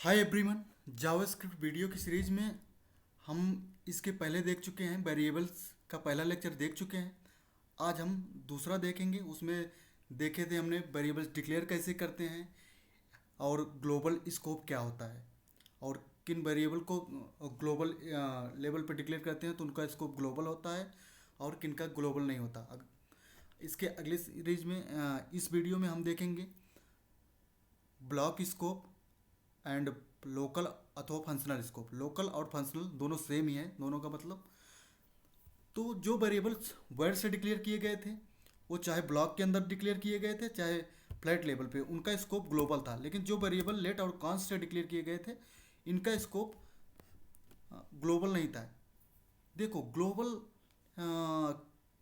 Hi everyone. JavaScript video की series में हम इसके पहले देख चुके हैं, वेरिएबल्स का पहला लेक्चर देख चुके हैं। आज हम दूसरा देखेंगे। उसमें देखे थे हमने वेरिएबल्स डिक्लेयर कैसे करते हैं और ग्लोबल स्कोप क्या होता है, और किन वेरिएबल को ग्लोबल लेवल पर डिक्लेयर करते हैं तो उनका स्कोप ग्लोबल होता है और किन का ग्लोबल नहीं होता। इसके अगले सीरीज में इस वीडियो में हम देखेंगे ब्लॉक स्कोप एंड लोकल अथवा फंक्शनल स्कोप। लोकल और फंक्शनल दोनों सेम ही है, दोनों का मतलब। तो जो वेरिएबल्स वर्ड से डिक्लेयर किए गए थे वो चाहे ब्लॉक के अंदर डिक्लेयर किए गए थे चाहे फ्लैट लेवल पे, उनका स्कोप ग्लोबल था। लेकिन जो वेरिएबल लेट और कॉन्स्ट से डिक्लेयर किए गए थे इनका स्कोप ग्लोबल नहीं था। देखो, ग्लोबल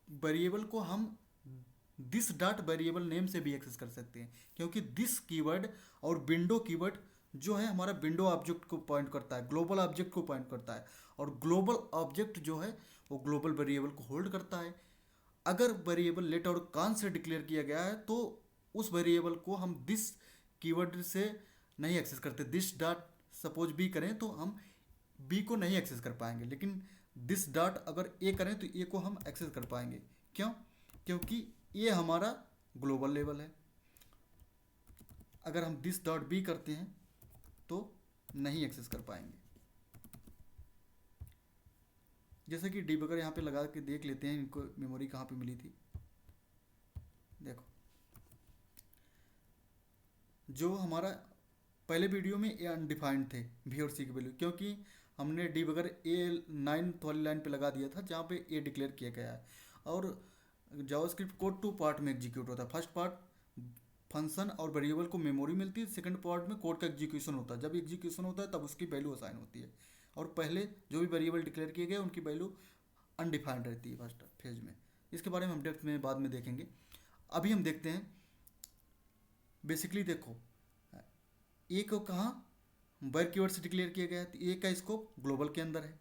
वेरिएबल को हम दिस डॉट वेरिएबल नेम से भी एक्सेस कर सकते हैं, क्योंकि दिस कीवर्ड और विंडो कीवर्ड जो है हमारा विंडो ऑब्जेक्ट को पॉइंट करता है, ग्लोबल ऑब्जेक्ट को पॉइंट करता है। और ग्लोबल ऑब्जेक्ट जो है वो ग्लोबल वेरिएबल को होल्ड करता है। अगर वेरिएबल लेट और कान से डिक्लेयर किया गया है तो उस वेरिएबल को हम दिस कीवर्ड से नहीं एक्सेस करते। दिस डॉट सपोज बी करें तो हम बी को नहीं एक्सेस कर पाएंगे, लेकिन दिस डॉट अगर ए करें तो ए को हम एक्सेस कर पाएंगे। क्यों? क्योंकि ये हमारा ग्लोबल लेवल है। अगर हम दिस डॉट बी करते हैं तो नहीं एक्सेस कर पाएंगे। जैसे कि डिबगर यहाँ पे लगा के देख लेते हैं इनको मेमोरी कहाँ पे मिली थी। देखो, जो हमारा पहले वीडियो में ए अनडिफाइंड थे भी और सी की वैल्यू, क्योंकि हमने डिबगर ए 9th वाली लाइन पे लगा दिया था जहाँ पे ए डिक्लेयर किया गया है। और जावास्क्रिप्ट कोड 2 पार्ट में एग्जीक्यूट होता है। फर्स्ट पार्ट फंक्शन और वेरिएबल को मेमोरी मिलती है, सेकंड पार्ट में कोड का एग्जीक्यूशन होता है। जब एग्जीक्यूशन होता है तब उसकी वैल्यू असाइन होती है, और पहले जो भी वेरिएबल डिक्लेयर किए गए उनकी वैल्यू अनडिफाइंड रहती है फर्स्ट फेज में। इसके बारे में हम डेप्थ में बाद में देखेंगे। अभी हम देखते हैं बेसिकली। देखो, ए को कहाँ वर्ड कीवर्ड से डिक्लेयर किया गया है तो ए का स्कोप ग्लोबल के अंदर है।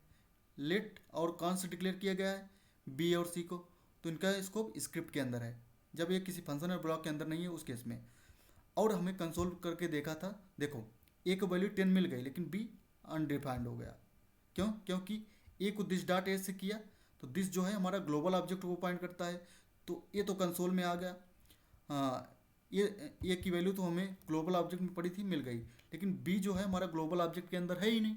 लेट और कौन से डिक्लेयर किया गया है बी और सी को, तो इनका स्कोप स्क्रिप्ट के अंदर है। जब ये किसी फंक्शन और ब्लॉक के अंदर नहीं है उस केस में। और हमें कंसोल करके देखा था। देखो, ए को वैल्यू 10 मिल गई लेकिन बी अनडिफाइंड हो गया। क्यों? क्योंकि ए को दिस डॉट ए से किया तो दिस जो है हमारा ग्लोबल ऑब्जेक्ट को पॉइंट करता है, तो ये तो कंसोल में आ गया। ये की वैल्यू तो हमें ग्लोबल ऑब्जेक्ट में पड़ी थी, मिल गई। लेकिन बी जो है हमारा ग्लोबल ऑब्जेक्ट के अंदर है ही नहीं,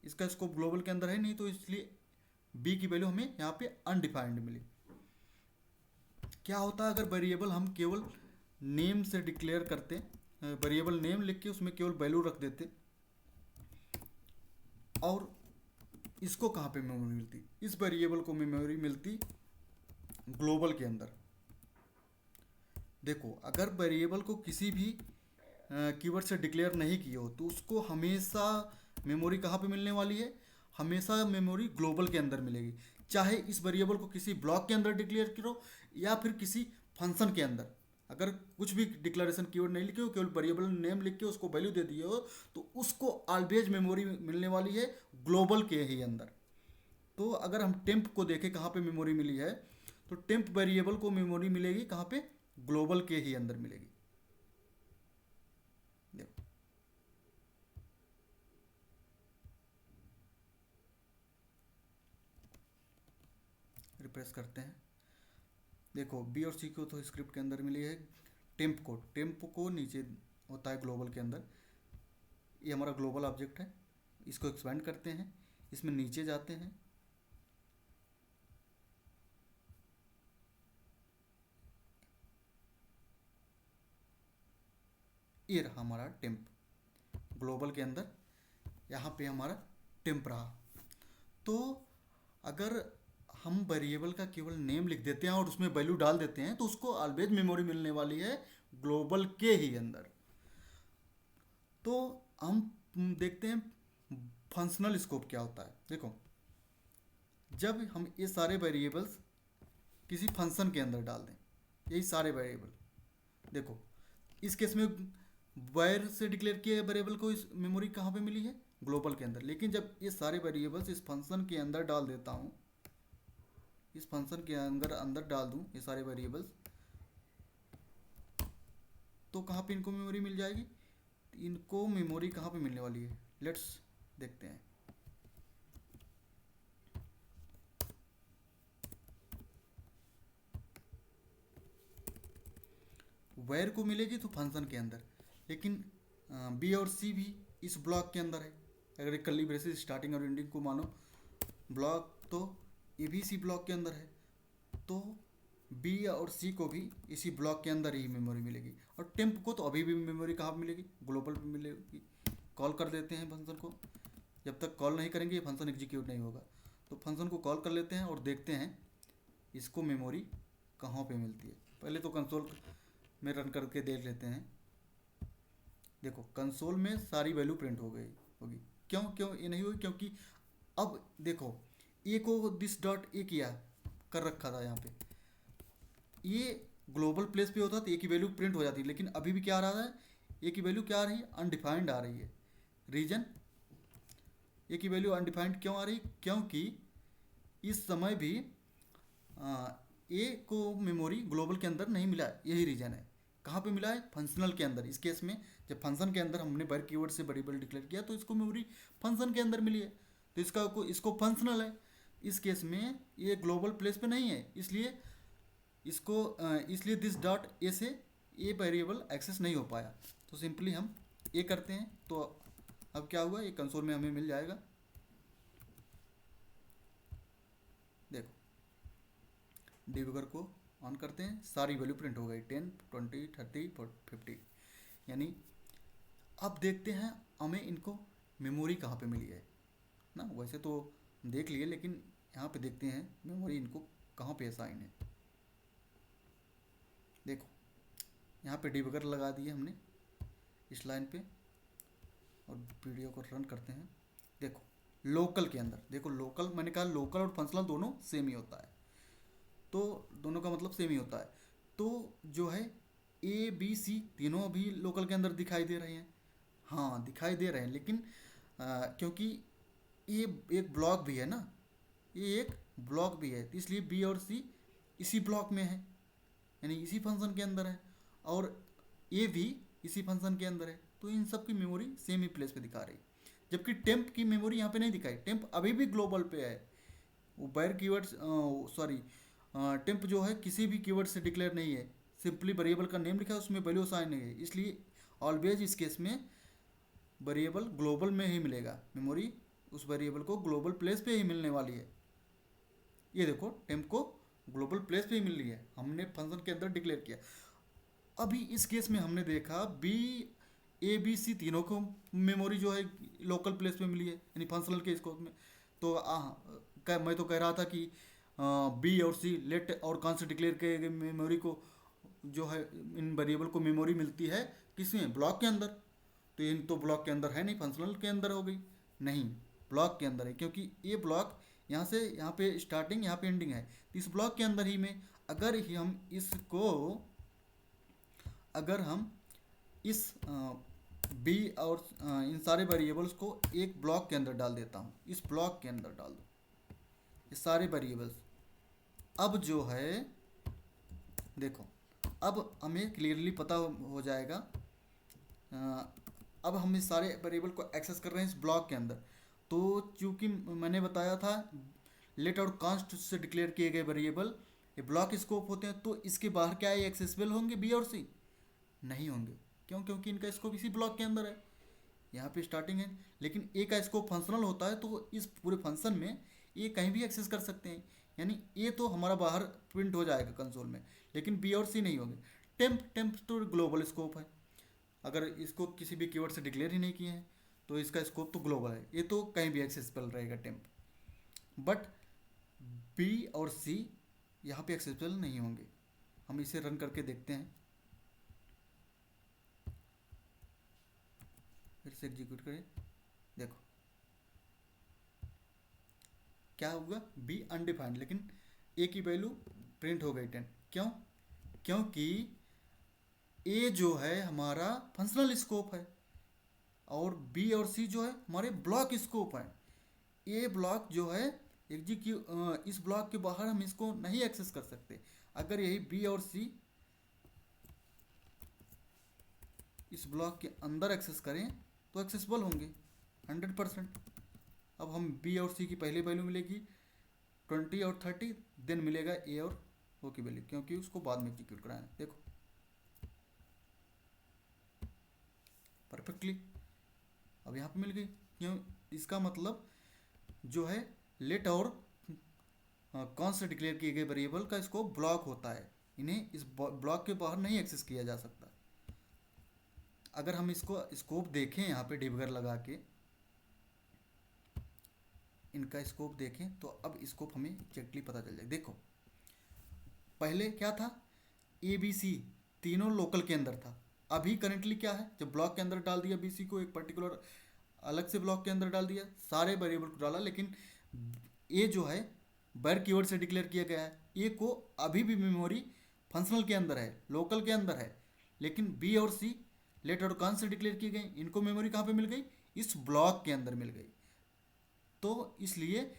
इसका स्कोप ग्लोबल के अंदर है नहीं, तो इसलिए बी की वैल्यू हमें यहाँ पे अनडिफाइंड मिली। क्या होता है अगर वेरिएबल हम केवल नेम से डिक्लेयर करते, वेरिएबल नेम लिख के उसमें केवल वैल्यू रख देते, और इसको कहाँ पे मेमोरी मिलती? इस वेरिएबल को मेमोरी मिलती ग्लोबल के अंदर। देखो, अगर वेरिएबल को किसी भी कीवर्ड से डिक्लेयर नहीं किए हो तो उसको हमेशा मेमोरी कहाँ पे मिलने वाली है? हमेशा मेमोरी ग्लोबल के अंदर मिलेगी। चाहे इस वेरिएबल को किसी ब्लॉक के अंदर डिक्लेयर करो या फिर किसी फंक्शन के अंदर। अगर कुछ भी डिक्लेरेशन कीवर्ड नहीं लिखे हो, केवल वेरिएबल नेम लिख के उसको वैल्यू दे दिए हो, तो उसको ऑलवेज मेमोरी मिलने वाली है ग्लोबल के ही अंदर। तो अगर हम टेम्प को देखें कहाँ पे मेमोरी मिली है, तो टेम्प वेरिएबल को मेमोरी मिलेगी कहाँ पे? ग्लोबल के ही अंदर मिलेगी। देखो, रिप्रेस करते हैं। देखो, बी और सी को तो स्क्रिप्ट के अंदर मिली है। टेम्प को, नीचे होता है ग्लोबल के अंदर। ये हमारा ग्लोबल ऑब्जेक्ट है। इसको एक्सपेंड करते हैं, इसमें नीचे जाते हैं। ये रहा हमारा टेम्प ग्लोबल के अंदर। यहाँ पे हमारा टेम्प रहा। तो अगर हम वेरिएबल का केवल नेम लिख देते हैं और उसमें वैल्यू डाल देते हैं तो उसको ऑलवेज मेमोरी मिलने वाली है ग्लोबल के ही अंदर। तो हम देखते हैं फंक्शनल स्कोप क्या होता है। देखो, जब हम ये सारे वेरिएबल्स किसी फंक्शन के अंदर डाल दें, यही सारे वेरिएबल, देखो इस केस में वायर से डिक्लेयर किए वेरिएबल को इस मेमोरी कहाँ पे मिली है? ग्लोबल के अंदर। लेकिन जब ये सारे वेरिएबल्स इस फंक्शन के अंदर डाल देता हूँ, इस फंक्शन के अंदर अंदर डाल दूँ ये सारे वेरिएबल्स, तो कहाँ पे इनको मेमोरी मिल जाएगी? इनको मेमोरी कहाँ पे मिलने वाली है, लेट्स देखते हैं। वेर को मिलेगी तो फंक्शन के अंदर, लेकिन बी और सी भी इस ब्लॉक के अंदर है। अगर एक कर्ली ब्रेसेस स्टार्टिंग और एंडिंग को मानो ब्लॉक, तो ये भी इसी ब्लॉक के अंदर है, तो बी और सी को भी इसी ब्लॉक के अंदर ही मेमोरी मिलेगी। और टेम्प को तो अभी भी मेमोरी कहाँ पे मिलेगी, ग्लोबल पे मिलेगी। कॉल कर देते हैं फंक्शन को, जब तक कॉल नहीं करेंगे ये फंक्शन एग्जीक्यूट नहीं होगा। तो फंक्शन को कॉल कर लेते हैं और देखते हैं इसको मेमोरी कहाँ पे मिलती है। पहले तो कंसोल में रन करके देख लेते हैं। देखो कंसोल में सारी वैल्यू प्रिंट हो गई होगी। क्यों क्यों ये नहीं हुई, क्योंकि अब देखो ए को दिस डॉट ए किया कर रखा था यहाँ पे, ये ग्लोबल प्लेस पे होता तो ए की वैल्यू प्रिंट हो जाती, लेकिन अभी भी क्या आ रहा है, ए की वैल्यू क्या आ रही है, अनडिफाइंड आ रही है। रीजन, ए की वैल्यू अनडिफाइंड क्यों आ रही, क्योंकि इस समय भी ए को मेमोरी ग्लोबल के अंदर नहीं मिला है, यही रीजन है। कहाँ पे मिला है, फंक्शनल के अंदर। इस केस में जब फंक्शन के अंदर हमने वर कीवर्ड से वेरिएबल डिक्लेयर किया तो इसको मेमोरी फंक्शन के अंदर मिली है, तो इसको फंक्शनल है। इस केस में ये ग्लोबल प्लेस पे नहीं है, इसलिए इसको इसलिए दिस डॉट ए से ए वेरिएबल एक्सेस नहीं हो पाया। तो सिंपली हम ए करते हैं, तो अब क्या हुआ, ये कंसोल में हमें मिल जाएगा। देखो डिबगर को ऑन करते हैं, सारी वैल्यू प्रिंट हो गई 10, 20, 30, 50। यानी अब देखते हैं हमें इनको मेमोरी कहाँ पे मिली है ना। वैसे तो देख लिए, लेकिन यहाँ पे देखते हैं मेमोरी इनको कहाँ पे असाइन है। देखो यहाँ पे डिबगर लगा दिए हमने इस लाइन पे, और वीडियो को रन करते हैं। देखो लोकल के अंदर, देखो लोकल, मैंने कहा लोकल और फंक्शनल दोनों सेम ही होता है, तो दोनों का मतलब सेम ही होता है। तो जो है ए बी सी तीनों अभी लोकल के अंदर दिखाई दे रहे हैं, हाँ दिखाई दे रहे हैं, लेकिन क्योंकि ये एक ब्लॉक भी है ना, ये एक ब्लॉक भी है, तो इसलिए बी और सी इसी ब्लॉक में है, यानी इसी फंक्शन के अंदर है, और ए भी इसी फंक्शन के अंदर है। तो इन सब की मेमोरी सेम ही प्लेस पे दिखा रही, जबकि टेम्प की मेमोरी यहाँ पे नहीं दिखाई। टेम्प अभी भी ग्लोबल पे है, वो बैर कीवर्ड सॉरी टेम्प जो है किसी भी कीवर्ड से डिक्लेयर नहीं है, सिंपली वेरिएबल का नेम लिखा है, उसमें वैल्यू असाइन नहीं है, इसलिए ऑलवेज इस केस में वेरिएबल ग्लोबल में ही मिलेगा। मेमोरी उस वेरिएबल को ग्लोबल प्लेस पे ही मिलने वाली है। ये देखो टेम्प को ग्लोबल प्लेस पे ही मिल रही है, हमने फंक्शन के अंदर डिक्लेयर किया। अभी इस केस में हमने देखा बी ए बी सी तीनों को मेमोरी जो है लोकल प्लेस पे मिली है, यानी फंक्शनल के स्कोप में। तो मैं तो कह रहा था कि बी और सी लेट और कौन से डिक्लेयर किए गए मेमोरी को जो है, इन वेरिएबल को मेमोरी मिलती है किसमें, ब्लॉक के अंदर। तो इन तो ब्लॉक के अंदर है नहीं, फंक्शनल के अंदर हो गई, नहीं ब्लॉक के अंदर है, क्योंकि ये ब्लॉक यहाँ से यहाँ पे स्टार्टिंग यहाँ पे एंडिंग है, तो इस ब्लॉक के अंदर ही में अगर ही हम इसको, अगर हम इस बी और इन सारे वेरिएबल्स को एक ब्लॉक के अंदर डाल देता हूँ, इस ब्लॉक के अंदर डाल दो ये सारे वेरिएबल्स, अब जो है देखो अब हमें क्लियरली पता हो जाएगा। अब हम इस सारे वेरिएबल को एक्सेस कर रहे हैं इस ब्लॉक के अंदर, तो चूंकि मैंने बताया था लेट और कांस्ट से डिक्लेयर किए गए वेरिएबल ये ब्लॉक स्कोप होते हैं, तो इसके बाहर क्या है एक्सेसिबल होंगे बी और सी, नहीं होंगे। क्यों, क्योंकि इनका स्कोप इसी ब्लॉक के अंदर है, यहाँ पे स्टार्टिंग है। लेकिन ए का स्कोप फंक्शनल होता है, तो इस पूरे फंक्शन में ये कहीं भी एक्सेस कर सकते हैं, यानी ए तो हमारा बाहर प्रिंट हो जाएगा कंसोल में, लेकिन बी और सी नहीं होंगे। टेम्प तो ग्लोबल स्कोप है, अगर इसको किसी भी कीवर्ड से डिक्लेयर ही नहीं किए हैं तो इसका स्कोप तो ग्लोबल है, ये तो कहीं भी एक्सेसिबल रहेगा टेम्प। बट बी और सी यहाँ पे एक्सेसिबल नहीं होंगे। हम इसे रन करके देखते हैं, फिर से एग्जीक्यूट करें। देखो क्या होगा, बी अनडिफाइंड, लेकिन ए की वैल्यू प्रिंट हो गई 10। क्यों, क्योंकि ए जो है हमारा फंक्शनल स्कोप है और बी और सी जो है हमारे ब्लॉक स्कोप है। ए ब्लॉक जो है इस ब्लॉक के बाहर हम इसको नहीं एक्सेस कर सकते। अगर यही बी और सी इस ब्लॉक के अंदर एक्सेस करें तो एक्सेसिबल होंगे 100%। अब हम बी और सी की पहली वैल्यू मिलेगी 20 और 30, देन मिलेगा ए और ओ की वैल्यू, क्योंकि उसको बाद में एग्जीक्यूट कराना है। देखो परफेक्टली अब यहाँ पे मिल गई। क्यों? इसका मतलब जो है लेट और कौन से डिक्लेयर किए गए वेरिएबल का स्कोप ब्लॉक होता है, इन्हें इस ब्लॉक के बाहर नहीं एक्सेस किया जा सकता। अगर हम इसको स्कोप देखें यहाँ पे डिबगर लगा के इनका स्कोप देखें तो अब स्कोप हमें एग्जैक्टली पता चल जाए। देखो पहले क्या था, ए बी सी तीनों लोकल के अंदर था। अभी करंटली क्या है, जब ब्लॉक के अंदर डाल दिया बी सी को, एक पर्टिकुलर अलग से ब्लॉक के अंदर डाल दिया, सारे वेरिएबल को डाला, लेकिन ए जो है वर कीवर्ड से डिक्लेयर किया गया है। ए को अभी भी मेमोरी फंक्शनल के अंदर है, लोकल के अंदर है, लेकिन बी और सी लेट और कॉन से डिक्लेयर किए गए, इनको मेमोरी कहाँ पे मिल गई, इस ब्लॉक के अंदर मिल गई। तो इसलिए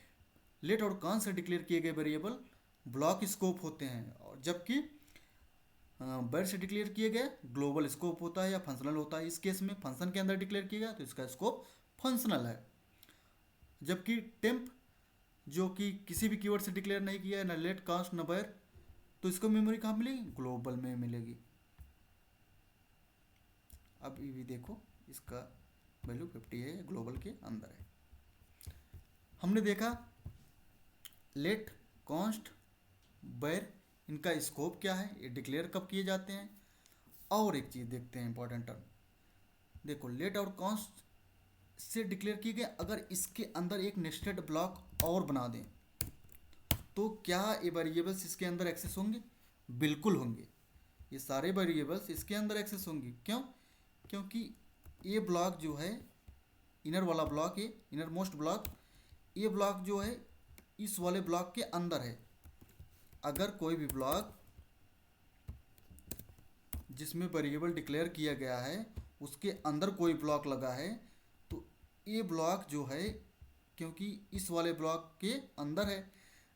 लेट और कॉन से डिक्लेयर किए गए वेरिएबल ब्लॉक स्कोप होते हैं, और जबकि वर से डिक्लेयर किए गए ग्लोबल स्कोप होता है या फंक्शनल होता है। इस केस में फंक्शन के अंदर डिक्लेयर किया गया तो इसका स्कोप फंक्शनल है। जबकि टेम्प जो कि किसी भी कीवर्ड से डिक्लेयर नहीं किया है, ना लेट कास्ट ना वर, तो इसको मेमोरी कहाँ मिलेगी, ग्लोबल में मिलेगी। अब ये भी देखो इसका वैल्यू 50 है, ग्लोबल के अंदर है। हमने देखा लेट कॉन्स्ट वर इनका स्कोप क्या है, ये डिक्लेयर कब किए जाते हैं। और एक चीज़ देखते हैं इंपॉर्टेंट टर्म, देखो लेट और कॉन्स्ट से डिक्लेयर किए गए, अगर इसके अंदर एक नेस्टेड ब्लॉक और बना दें तो क्या ये वेरिएबल्स इसके अंदर एक्सेस होंगे, बिल्कुल होंगे। ये सारे वेरिएबल्स इसके अंदर एक्सेस होंगे। क्यों? क्योंकि ये ब्लॉक जो है इनर वाला ब्लॉक, ये इनर मोस्ट ब्लॉक, ये ब्लॉक जो है इस वाले ब्लॉक के अंदर है। अगर कोई भी ब्लॉक जिसमें वेरिएबल डिक्लेयर किया गया है उसके अंदर कोई ब्लॉक लगा है तो ये ब्लॉक जो है, क्योंकि इस वाले ब्लॉक के अंदर है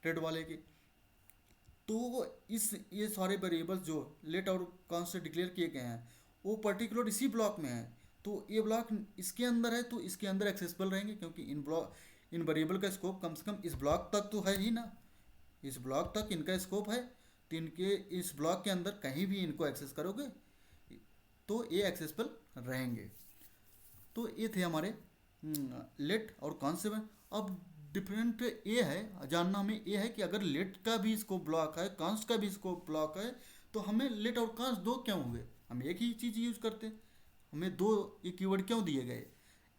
रेड वाले के, तो इस ये सारे वेरिएबल्स जो लेट और कौन से डिक्लेयर किए गए हैं वो पर्टिकुलर इसी ब्लॉक में है। तो ये ब्लॉक इसके अंदर है तो इसके अंदर एक्सेसिबल रहेंगे, क्योंकि इन वेरिएबल का स्कोप कम से कम इस ब्लॉक तक तो है ही ना, इस ब्लॉक तक इनका स्कोप है। तो इनके इस ब्लॉक के अंदर कहीं भी इनको एक्सेस करोगे तो ये एक्सेसिबल रहेंगे। तो ये थे हमारे लेट और कॉन्सेप्ट। अब डिफरेंट ये है जानना हमें, ये है कि अगर लेट का भी स्कोप ब्लॉक है, कॉन्स्ट का भी स्कोप ब्लॉक है, तो हमें लेट और कॉन्स्ट दो क्यों हुए, हम एक ही चीज़ यूज करते, हमें दो ये कीवर्ड क्यों दिए गए।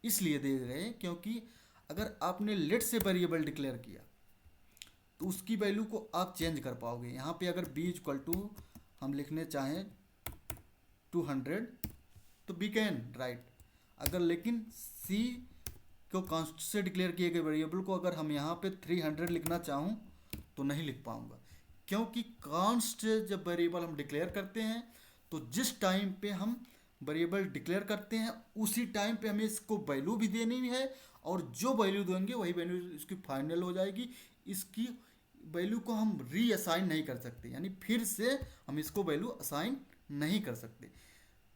इसलिए दिए गए क्योंकि अगर आपने लेट से वेरिएबल डिक्लेयर किया तो उसकी वैल्यू को आप चेंज कर पाओगे। यहाँ पे अगर बी इक्वल टू हम लिखने चाहें 200 तो बी कैन राइट, अगर लेकिन सी को कॉन्स्ट से डिक्लेयर किए गए वेरिएबल को अगर हम यहाँ पे 300 लिखना चाहूँ तो नहीं लिख पाऊँगा, क्योंकि कॉन्स्ट जब वेरिएबल हम डिक्लेयर करते हैं तो जिस टाइम पे हम वेरिएबल डिक्लेयर करते हैं उसी टाइम पे हमें इसको वैल्यू भी देनी है, और जो वैल्यू देंगे वही वैल्यू इसकी फाइनल हो जाएगी। इसकी वैल्यू को हम रीअसाइन नहीं कर सकते, यानी फिर से हम इसको वैल्यू असाइन नहीं कर सकते।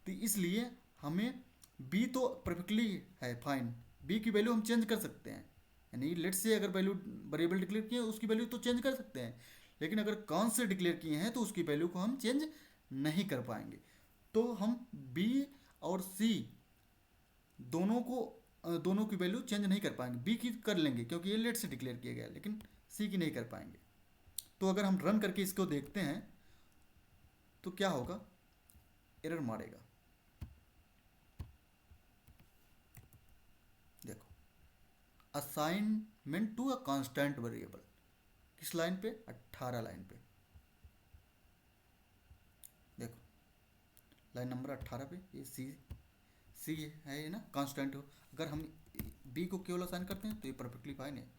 तो इसलिए हमें बी तो परफेक्टली है फाइन, बी की वैल्यू हम चेंज कर सकते हैं, यानी लेट से अगर वैल्यू वेरिएबल डिक्लेयर किए उसकी वैल्यू तो चेंज कर सकते हैं, लेकिन अगर कौन से डिक्लेयर किए हैं तो उसकी वैल्यू को हम चेंज नहीं कर पाएंगे। तो हम बी और सी दोनों की वैल्यू चेंज नहीं कर पाएंगे। बी की कर लेंगे क्योंकि ये लेट से डिक्लेयर किया गया, लेकिन सी की नहीं कर पाएंगे। तो अगर हम रन करके इसको देखते हैं तो क्या होगा, एरर मारेगा। देखो assignment to a constant variable, किस लाइन पे, 18 लाइन पे। देखो लाइन नंबर 18 पे ये सी है ना कांस्टेंट हो, अगर हम बी को केवल असाइन करते हैं तो ये परफेक्टली फाइन है।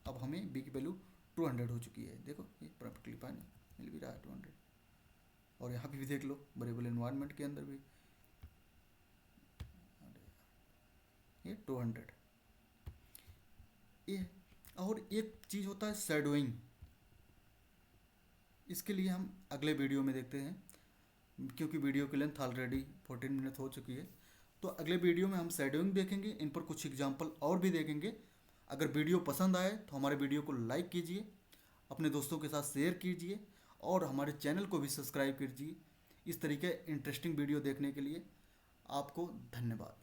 अब हमें बी की वैल्यू 200 हो चुकी है, देखो ये परफेक्टली फाइन है, मिल भी रहा है 200। और यहाँ पे भी देख लो वेरिएबल एनवायरनमेंट के अंदर भी ये 200 ये। और एक चीज़ होता है शैडोइंग, इसके लिए हम अगले वीडियो में देखते हैं। क्योंकि वीडियो की लेंथ ऑलरेडी 14 मिनट हो चुकी है। तो अगले वीडियो में हम शैडोइंग देखेंगे, इन पर कुछ एग्जाम्पल और भी देखेंगे। अगर वीडियो पसंद आए तो हमारे वीडियो को लाइक कीजिए, अपने दोस्तों के साथ शेयर कीजिए और हमारे चैनल को भी सब्सक्राइब कीजिए। इस तरीके इंटरेस्टिंग वीडियो देखने के लिए आपको धन्यवाद।